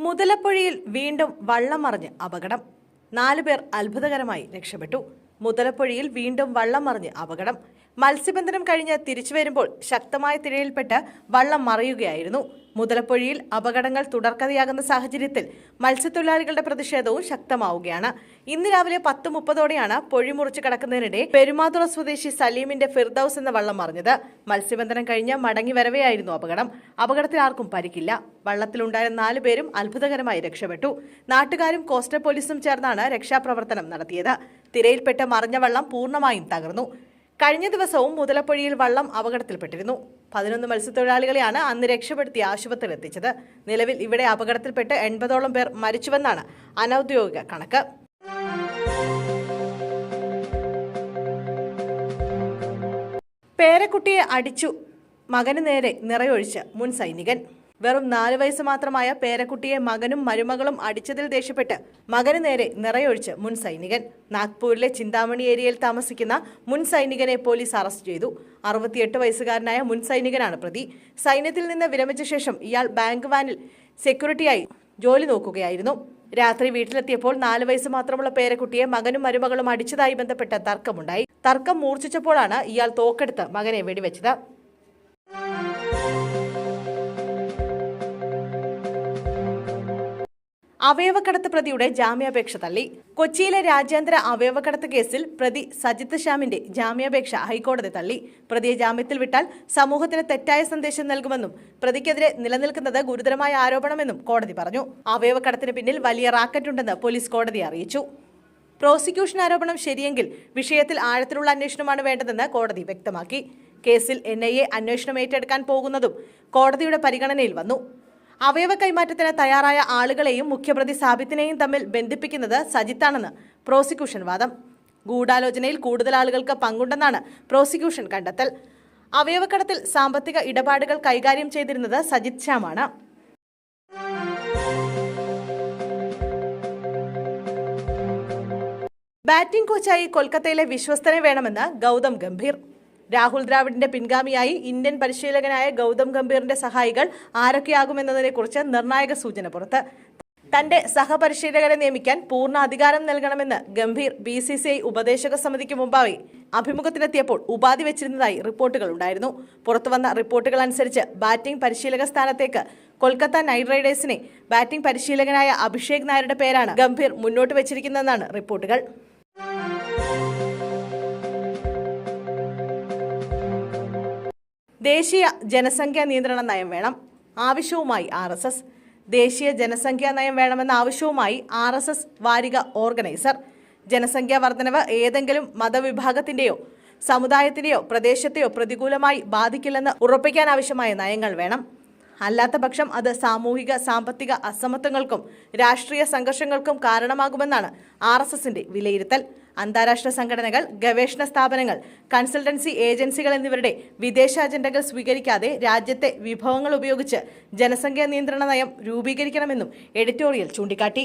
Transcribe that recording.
മുതലപ്പുഴയിൽ വീണ്ടും വള്ളം മറിഞ്ഞ് അപകടം. 4 പേർ അത്ഭുതകരമായി രക്ഷപ്പെട്ടു. മുതലപ്പുഴയിൽ വീണ്ടും വള്ളം മറിഞ്ഞ് അപകടം. മത്സ്യബന്ധനം കഴിഞ്ഞ് തിരിച്ചു വരുമ്പോൾ ശക്തമായ തിരയിൽപ്പെട്ട് വള്ളം മറിയുകയായിരുന്നു. മുതലപ്പുഴയിൽ അപകടങ്ങൾ തുടർക്കഥയാകുന്ന സാഹചര്യത്തിൽ മത്സ്യത്തൊഴിലാളികളുടെ പ്രതിഷേധവും ശക്തമാവുകയാണ്. ഇന്ന് രാവിലെ 10:30ഓടെയാണ് പൊഴി മുറിച്ച് കടക്കുന്നതിനിടെ പെരുമാതുറ സ്വദേശി സലീമിന്റെ ഫിർദൌസ് എന്ന വള്ളം മറിഞ്ഞത്. മത്സ്യബന്ധനം കഴിഞ്ഞ് മടങ്ങി വരവെയായിരുന്നു അപകടം. അപകടത്തിൽ ആർക്കും പരിക്കില്ല. വള്ളത്തിലുണ്ടായിരുന്ന 4 പേരും അത്ഭുതകരമായി രക്ഷപ്പെട്ടു. നാട്ടുകാരും കോസ്റ്റൽ പോലീസും ചേർന്നാണ് രക്ഷാപ്രവർത്തനം നടത്തിയത്. തിരയിൽപ്പെട്ട് മറിഞ്ഞ വള്ളം പൂർണ്ണമായും തകർന്നു. കഴിഞ്ഞ ദിവസവും മുതലപ്പുഴയിൽ വള്ളം അപകടത്തിൽപ്പെട്ടിരുന്നു. 11 മത്സ്യത്തൊഴിലാളികളെയാണ് അന്ന് രക്ഷപ്പെടുത്തി ആശുപത്രിയിൽ എത്തിച്ചത്. നിലവിൽ ഇവിടെ അപകടത്തിൽപ്പെട്ട് 80ഓളം പേർ മരിച്ചുവെന്നാണ് അനൌദ്യോഗിക കണക്ക്. പേരക്കുട്ടിയെ അടിച്ചു, മകന് നേരെ നിറയൊഴിച്ച് മുൻ സൈനികൻ. വെറും 4 വയസ്സ് മാത്രമായ പേരക്കുട്ടിയെ മകനും മരുമകളും അടിച്ചതിൽ ദേഷ്യപ്പെട്ട് മകന് നേരെ നിറയൊഴിച്ച് മുൻ സൈനികൻ. നാഗ്പൂരിലെ ചിന്താമണി ഏരിയയിൽ താമസിക്കുന്ന മുൻ സൈനികനെ പോലീസ് അറസ്റ്റ് ചെയ്തു. 68 വയസ്സുകാരനായ മുൻ സൈനികനാണ് പ്രതി. സൈന്യത്തിൽ നിന്ന് വിരമിച്ച ശേഷം ഇയാൾ ബാങ്ക് വാനിൽ സെക്യൂരിറ്റിയായി ജോലി നോക്കുകയായിരുന്നു. രാത്രി വീട്ടിലെത്തിയപ്പോൾ 4 വയസ്സ് മാത്രമുള്ള പേരക്കുട്ടിയെ മകനും മരുമകളും അടിച്ചതായി ബന്ധപ്പെട്ട തർക്കമുണ്ടായി. തർക്കം മൂർച്ഛിച്ചപ്പോഴാണ് ഇയാൾ തോക്കെടുത്ത് മകനെ വെടിവെച്ചത്. അവയവക്കടത്ത് പ്രതിയുടെ ജാമ്യാപേക്ഷ തള്ളി. കൊച്ചിയിലെ രാജ്യാന്തര അവയവക്കടത്ത് കേസിൽ പ്രതി സജിത്ത് ശ്യാമിന്റെ ജാമ്യാപേക്ഷ ഹൈക്കോടതി തള്ളി. പ്രതിയെ ജാമ്യത്തിൽ വിട്ടാൽ സമൂഹത്തിന് തെറ്റായ സന്ദേശം നൽകുമെന്നും പ്രതിക്കെതിരെ നിലനിൽക്കുന്നത് ഗുരുതരമായ ആരോപണമെന്നും കോടതി പറഞ്ഞു. അവയവക്കടത്തിന് പിന്നിൽ വലിയ റാക്കറ്റുണ്ടെന്ന് പോലീസ് കോടതിയെ അറിയിച്ചു. പ്രോസിക്യൂഷൻ ആരോപണം ശരിയെങ്കിൽ വിഷയത്തിൽ ആഴത്തിലുള്ള അന്വേഷണമാണ് വേണ്ടതെന്ന് കോടതി വ്യക്തമാക്കി. കേസിൽ NIA അന്വേഷണം ഏറ്റെടുക്കാൻ പോകുന്നതും കോടതിയുടെ പരിഗണനയിൽ വന്നു. അവയവ കൈമാറ്റത്തിന് തയ്യാറായ ആളുകളെയും മുഖ്യപ്രതി സാബിത്തിനെയും തമ്മിൽ ബന്ധിപ്പിക്കുന്നത് സജിത്താണെന്ന് പ്രോസിക്യൂഷൻ വാദം. ഗൂഢാലോചനയിൽ കൂടുതൽ ആളുകൾക്ക് പങ്കുണ്ടെന്നാണ് പ്രോസിക്യൂഷൻ കണ്ടെത്തൽ. അവയവക്കടത്തിൽ സാമ്പത്തിക ഇടപാടുകൾ കൈകാര്യം ചെയ്തിരുന്നത് സജിത് ശ്യാമാണ്. ബാറ്റിംഗ് കോച്ചായി കൊൽക്കത്തയിലെ വിശ്വസ്തനെ വേണമെന്ന് ഗൗതം ഗംഭീർ. രാഹുൽ ദ്രാവിഡിന്റെ പിൻഗാമിയായി ഇന്ത്യൻ പരിശീലകനായ ഗൗതം ഗംഭീറിന്റെ സഹായികൾ ആരൊക്കെയാകുമെന്നതിനെക്കുറിച്ച് നിർണായക സൂചന പുറത്ത്. തന്റെ സഹപരിശീലകരെ നിയമിക്കാൻ പൂർണ്ണ അധികാരം നൽകണമെന്ന് ഗംഭീർ BCCI ഉപദേശക സമിതിക്ക് മുമ്പായി അഭിമുഖത്തിനെത്തിയപ്പോൾ ഉപാധി വെച്ചിരുന്നതായി റിപ്പോർട്ടുകൾ ഉണ്ടായിരുന്നു. പുറത്തുവന്ന റിപ്പോർട്ടുകൾ അനുസരിച്ച് ബാറ്റിംഗ് പരിശീലക സ്ഥാനത്തേക്ക് കൊൽക്കത്ത നൈറ്റ് റൈഡേഴ്സിനെ ബാറ്റിംഗ് പരിശീലകനായ അഭിഷേക് നായരുടെ പേരാണ് ഗംഭീർ മുന്നോട്ട് വെച്ചിരിക്കുന്നതെന്നാണ് റിപ്പോർട്ടുകൾ. ദേശീയ ജനസംഖ്യാ നിയന്ത്രണ നയം വേണം, ആവശ്യവുമായി RSS. ദേശീയ ജനസംഖ്യാ നയം വേണമെന്ന ആവശ്യവുമായി RSS വാരിക ഓർഗനൈസർ. ജനസംഖ്യാ വർധനവ് ഏതെങ്കിലും മതവിഭാഗത്തിന്റെയോ സമുദായത്തിന്റെയോ പ്രദേശത്തെയോ പ്രതികൂലമായി ബാധിക്കില്ലെന്ന് ഉറപ്പിക്കാനാവശ്യമായ നയങ്ങൾ വേണം. അല്ലാത്ത പക്ഷം അത് സാമൂഹിക സാമ്പത്തിക അസമത്വങ്ങൾക്കും രാഷ്ട്രീയ സംഘർഷങ്ങൾക്കും കാരണമാകുമെന്നാണ് RSSന്റെ വിലയിരുത്തൽ. അന്താരാഷ്ട്ര സംഘടനകൾ, ഗവേഷണ സ്ഥാപനങ്ങൾ, കൺസൾട്ടൻസി ഏജൻസികൾ എന്നിവരുടെ വിദേശ അജണ്ടകൾ സ്വീകരിക്കാതെ രാജ്യത്തെ വിഭവങ്ങൾ ഉപയോഗിച്ച് ജനസംഖ്യാ നിയന്ത്രണ നയം രൂപീകരിക്കണമെന്നും എഡിറ്റോറിയൽ ചൂണ്ടിക്കാട്ടി.